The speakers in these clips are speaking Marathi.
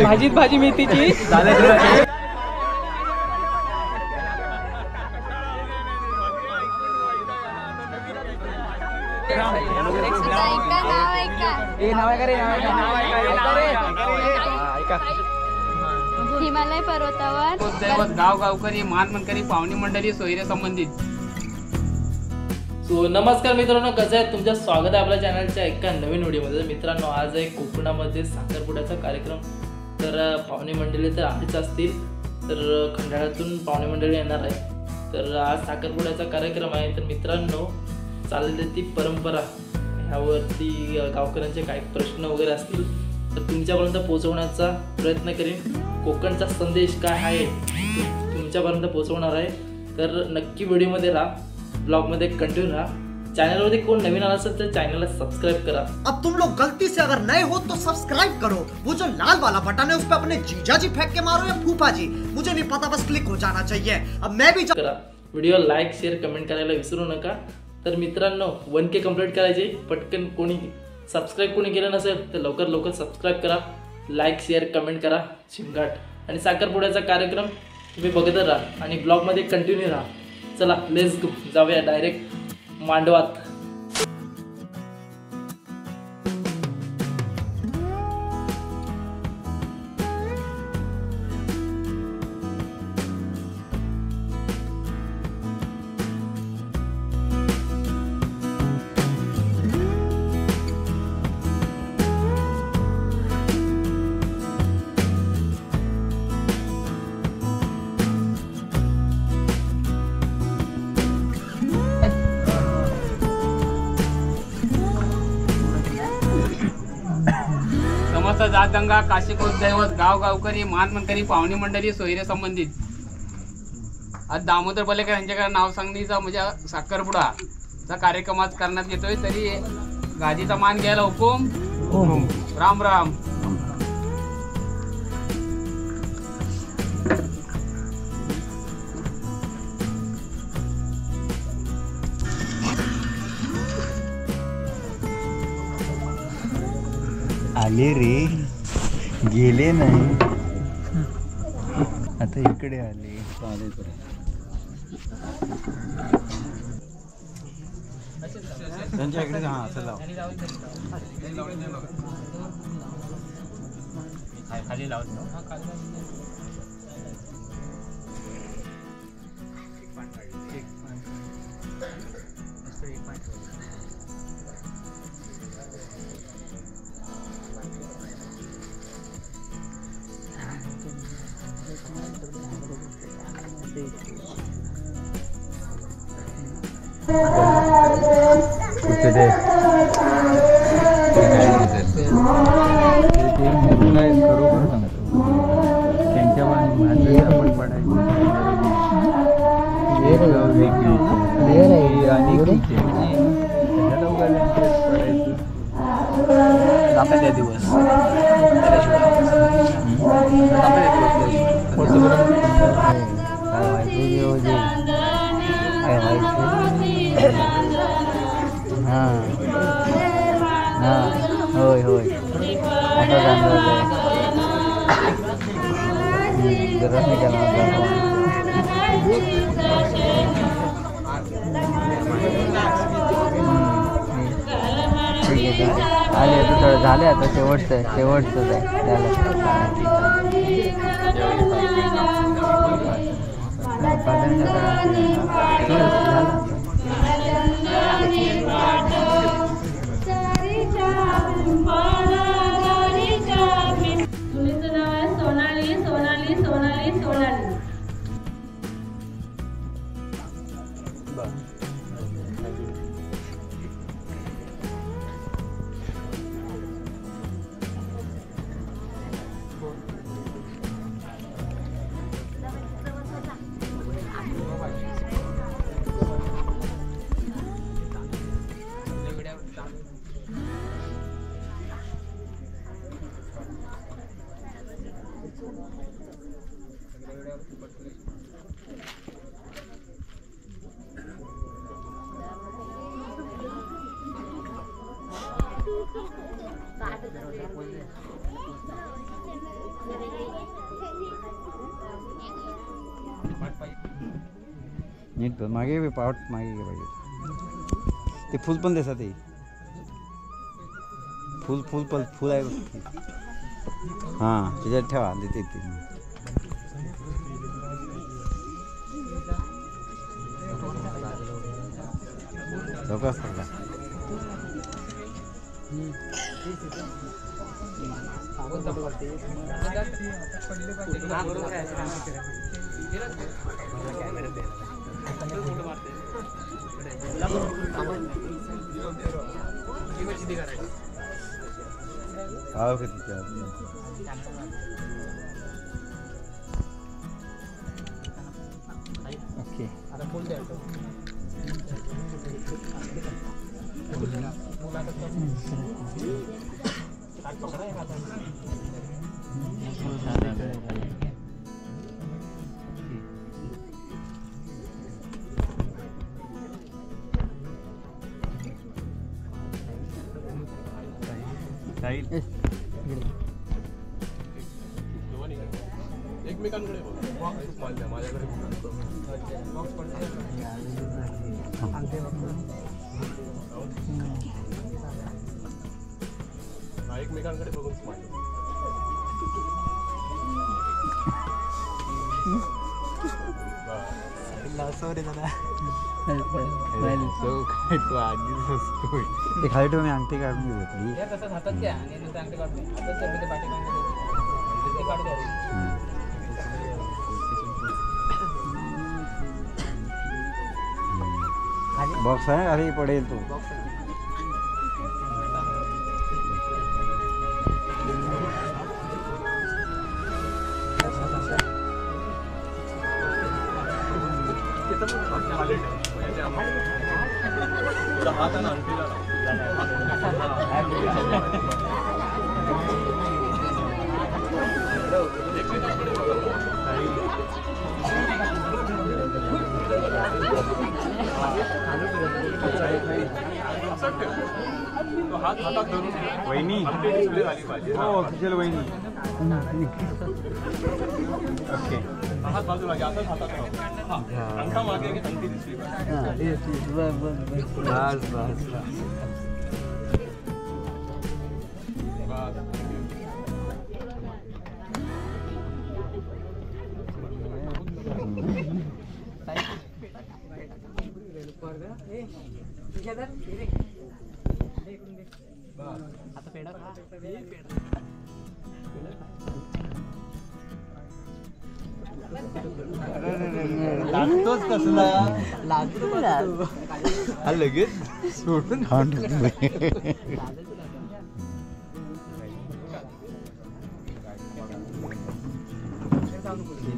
भाजीत भाजी मेथीची हिमालय पर्वतावर गाव गावकरी मानमनकरी पाहुणी मंडळी सोयरे संबंधित. सो नमस्कार मित्रांनो, कसं आहे तुमचं स्वागत आहे आपल्या चॅनलच्या एका नवीन व्हिडिओमध्ये. मित्रांनो, आज आहे कोकणामध्ये साखरपुड्याचा कार्यक्रम. तर पाहुणे मंडळी तर आहेच असतील, तर खंडाळ्यातून पाहुणे मंडळी येणार आहे. तर आज साखरपुड्याचा कार्यक्रम आहे. तर मित्रांनो, चाललेली ती परंपरा ह्यावरती गावकऱ्यांचे काही प्रश्न वगैरे असतील तर तुमच्यापर्यंत पोहोचवण्याचा प्रयत्न करेन. कोकणचा संदेश काय आहे तुमच्यापर्यंत पोहोचवणार आहे. तर नक्की व्हिडिओमध्ये राहा, ब्लॉगमध्ये कंटिन्यू रहा. चैनल कोई नवीन आला असेल तर चैनल सब्सक्राइब करा. अब तुम लोग गलती से अगर नए हो तो सब्सक्राइब करो. वो जो लाल वाला बटन है उस पे अपने जीजा जी फेंक के मारो या फूफा जी, मुझे नहीं पता, बस क्लिक हो जाना चाहिए. अब मैं भी करा. व्हिडिओ लाईक शेअर कमेंट करायला विसरू नका. तर मित्रांनो, 1K कंप्लीट करायचे पटकन. कोणी सबस्क्राईब कोणी केलं नसेल तर लवकर सबस्क्राईब करा, लाईक शेअर कमेंट करा. शिमघाट आणि साखरपुड्याचा कार्यक्रम तुम्ही बघत राहा आणि ब्लॉगमध्ये कंटिन्यू राहा. चला लेट्स गो, जाऊया डायरेक्ट मांडवात. समस्त जात दंगा काशीकोट दैवत गाव गावकरी मानमनकरी पाहुणी मंडळी सोयरे संबंधित. आज दामोदर पलेकर यांच्याकडे नाव सांगणीचा म्हणजे साखरपुडाचा कार्यक्रम आज करण्यात येतोय. तरी गादीचा मान घ्यायला हुकूम. राम राम. आले रे, गेले नाही, आता इकडे आले. त्यांच्या इकडे हा चला खाली लावत. खरोखर सांगतो, त्यांच्या आपण पडायचं दिवस होय होय आता जाणवलं जरा आले आता थोडं झालं. आता शेवटचं आहे नीट बघ. मागे बी पावट मागे घे पाहिजे. ते फुल पण देसा ते फुल आहे बघ. हां त्याच्यात ठेवा देते ते. चौकास पडला. पाव किती ओके. एकमेकांकडे माझ्याकडे एकमेकांकडे बघून खाली ठेवून अंगठी काढून घेतली. बॉक्स आहे खाली पडेल तो. वहिनी हो ऑफिशियल वहिनी. ओके हात बाजूला घ्या. असंच हातात अंगठा मागे अंगठी दिसली लागतोच कसला लगेच सोडून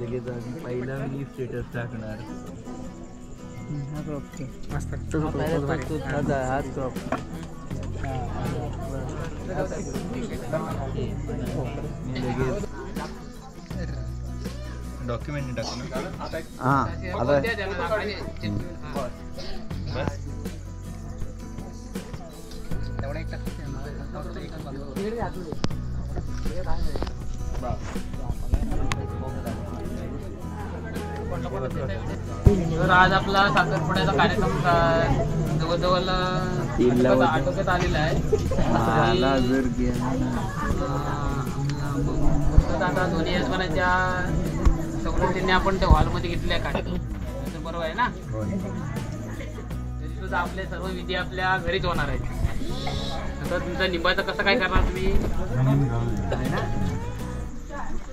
लगेच पहिला मी स्टेटस टाकणार. डॉक्युमेंट टाकून हां आता तर आज आपला साखरपुड्याचा कार्यक्रम जवळजवळ आटोक्यात आलेला आहे. आता दोन्ही यजमानाच्या सवलतीने आपण त्या हॉलमध्ये घेतले कार्यक्रम. बरोबर आहे ना. तरी सुद्धा आपले सर्व विधी आपल्या घरीच होणार आहेत. तर तुमचा निंबाचं कसं काय करणार तुम्ही.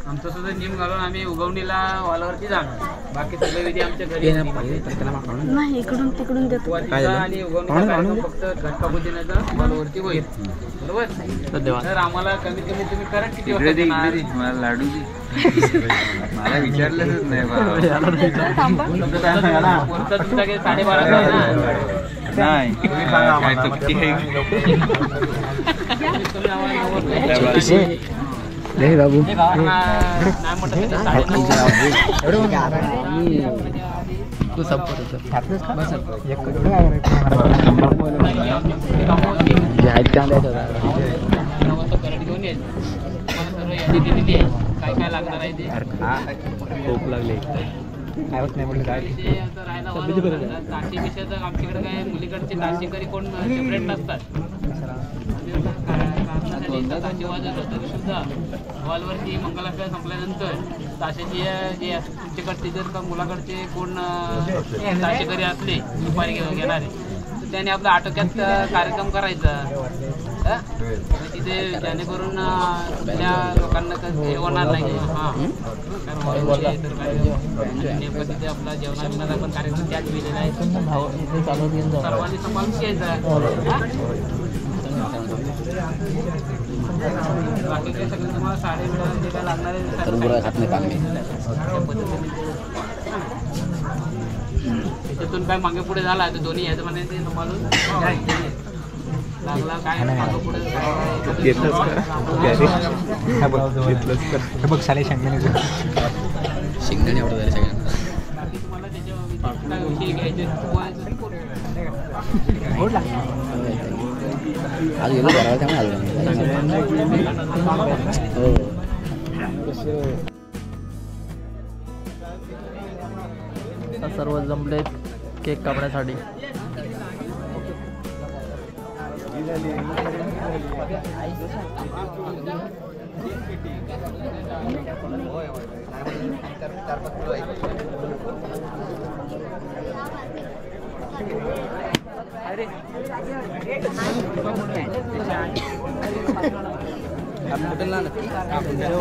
आमचं सुद्धा निम घालून आम्ही उगवणीला हॉलवरती जाणार. बाकी सगळे विधी आमच्या घरी नाही. इकडून तिकडून देतो. आणि उगवणीचा कार्यक्रम फक्त घटकापूजनाचा हॉलवरती होईल. बरोबर. तर आम्हाला कमीत कमी तुम्ही करंट किती वाजता देणार. मला लाडू दे. मला विचारलंच नाही तुमचा काही 12:30 आहे ना. नाही बाबू नाही तू सपोर्ट घेऊन येईल. सर्व यादी दिलेली आहे काय काय लागणार आहे ते. खूप लागले. विषय आता राहायला ताशी तर आमच्याकडे काय मुलीकडचे ताशीकरी कोण सेपरेट नसतात. ताशी वाजत होतं तरी सुद्धा हॉलवरती मंगलाष्टका संपल्यानंतर ताशाची जे तुमच्याकडचे जर का मुलाकडचे कोण ताशेकरी असले दुपारी घेणारे तर त्याने आपला आटोक्यात कार्यक्रम करायचा तिथे, जेणेकरून त्या लोकांना हे होणार नाही. हां नेमकं तिथे आपला जेवणाबिवणाचा पण कार्यक्रम त्याच वेळेला आहे. सर्वांनी सांभाळून घ्यायचा. बाकी काही सगळं तुम्हाला साडे जे काय लागणार त्याच्यातून काय मागे पुढे झाला तर दोन्ही याचं म्हणे ते सांभाळून लागला काय मागे पुढे बघ साले शेंगदाणे एवढं झाले सगळ्यांना. बाकी तुम्हाला त्याच्या विषयी घ्यायचे आज गेलो करावं त्यामुळे सर्व जमलेत केक कापण्यासाठी.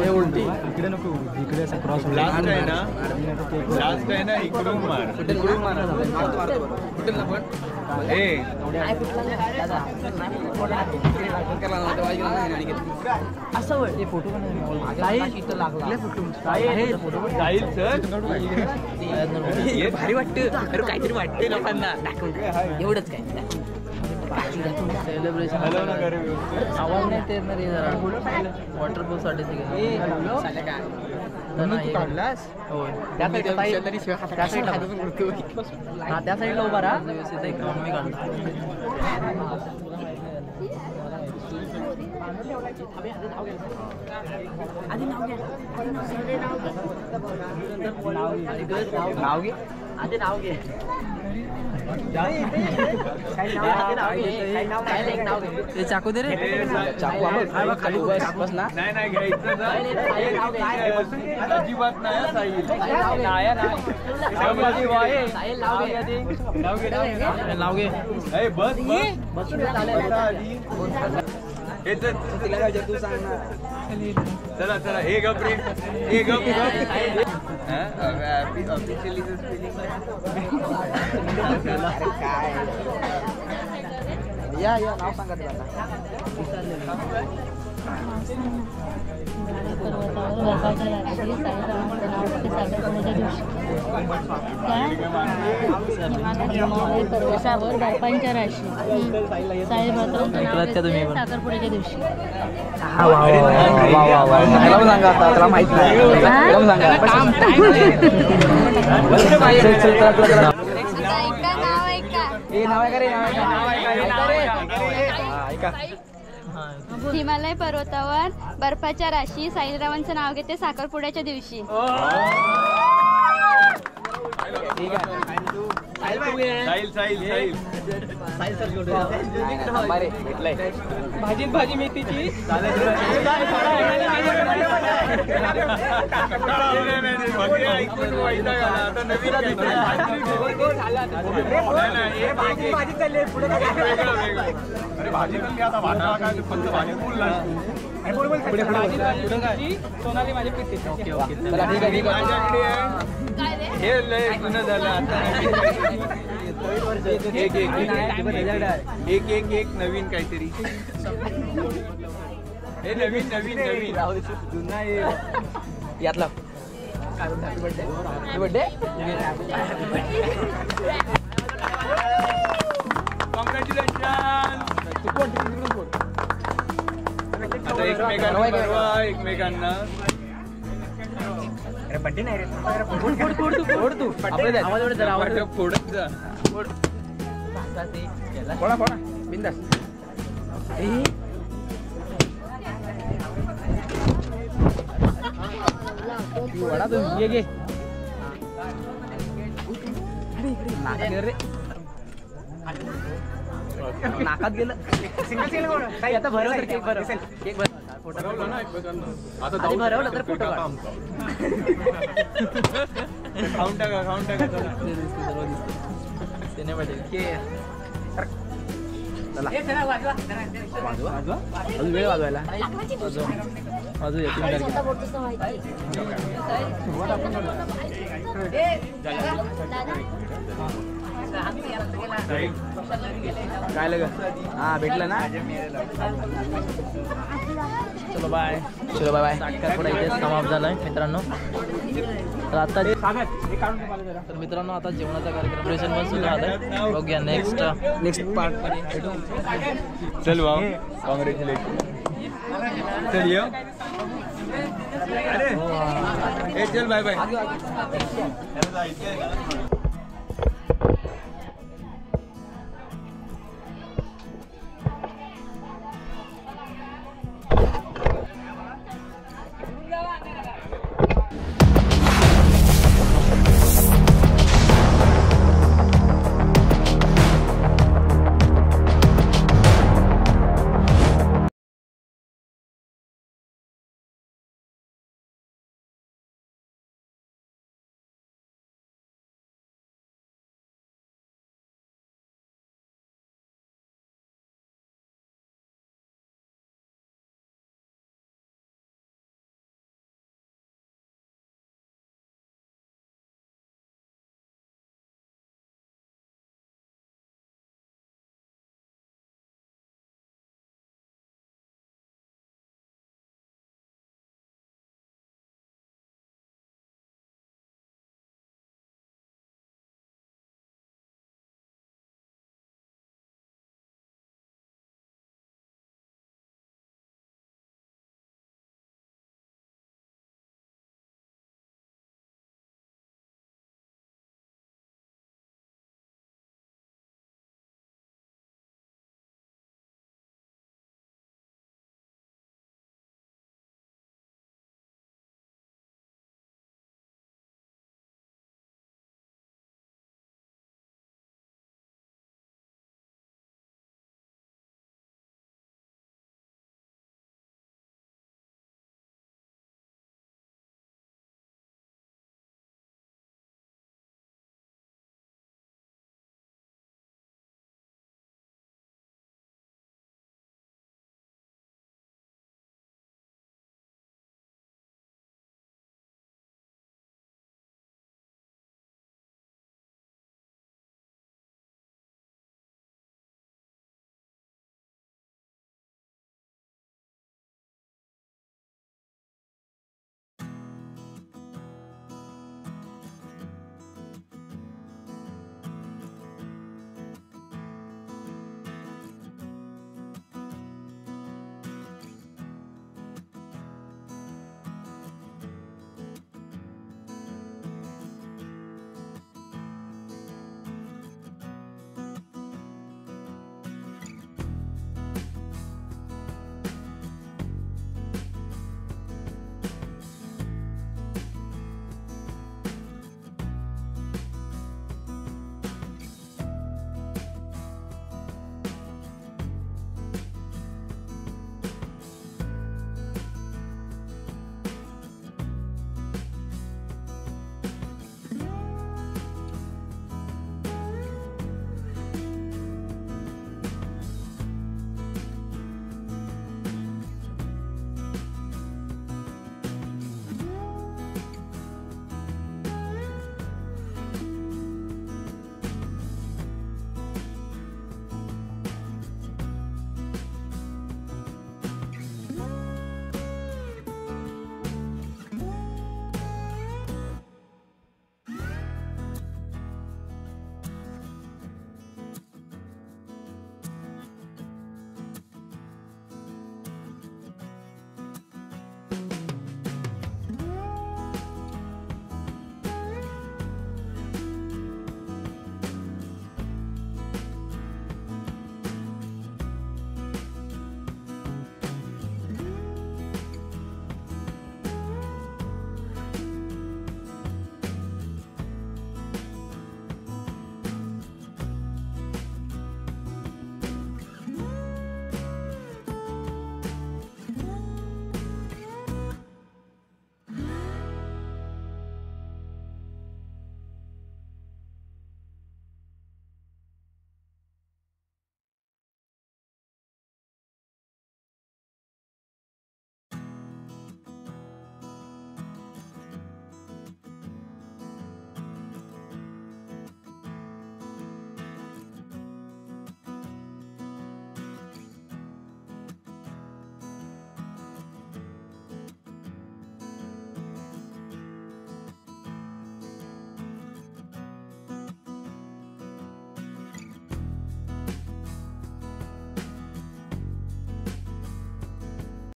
उलटी इकडे नको, इकडे असं क्रॉस लास्ट आहे ना इकडून मार. भारी वाटतं, काहीतरी वाटते लोकांना एवढंच काय सेलिब्रेशन आवाज नाही ते येणार जरा वॉटरप्रूफ साठी काढलास त्या साईडला उभा राहा व्यवस्थित एक राऊंड मी काढला. नाव घे आधी नाव घे ते चाकू दे रे चाकू खाली बस ना नाही घ्यायचं अजिबात नाही. नाव घे बस तू सांग ना. चला चला हे गप रे हे गप या नाव सांगा पर्वतावर बर्फांच्या राशी साखरपुड्याच्या दिवशी. त्याला माहित नाही. हिमालय पर्वतावर बर्फाच्या राशी साईरामांचं नाव घेते साखरपुड्याच्या दिवशी. भाजी मेथीची सोनाली माझ्या पिठीची. ओके ओके चला ठीक आहे हे लय जुनं झालं आता. एक नवीन काहीतरी हे नवीन जुना यातला बर्थडे कॉंग्रॅच्युलेशन. आता एकमेकांना बड्डे नाही रे फोडत जा. कोणा बिंदास. वडा घे नाकात गेलं काही आता भरवलं तर केक भरव केक भरव फोटो आधी भरवलं तर फोटो खाऊन टाका चला वाजवा अजून वेळ वाजवायला अजून येतील काय लग हा भेटलं ना चलो बाय साखरपुडा इथे समाप्त झालाय मित्रांनो. तर आता तर मित्रांनो आता जेवणाचा कार्यक्रम प्रेझेंट पण सुरू झालाय. बघूया नेक्स्ट पार्ट मध्ये. चल भाऊ कॉंग्रॅच्युलेशन. चल ये अरे चल बाय बाय.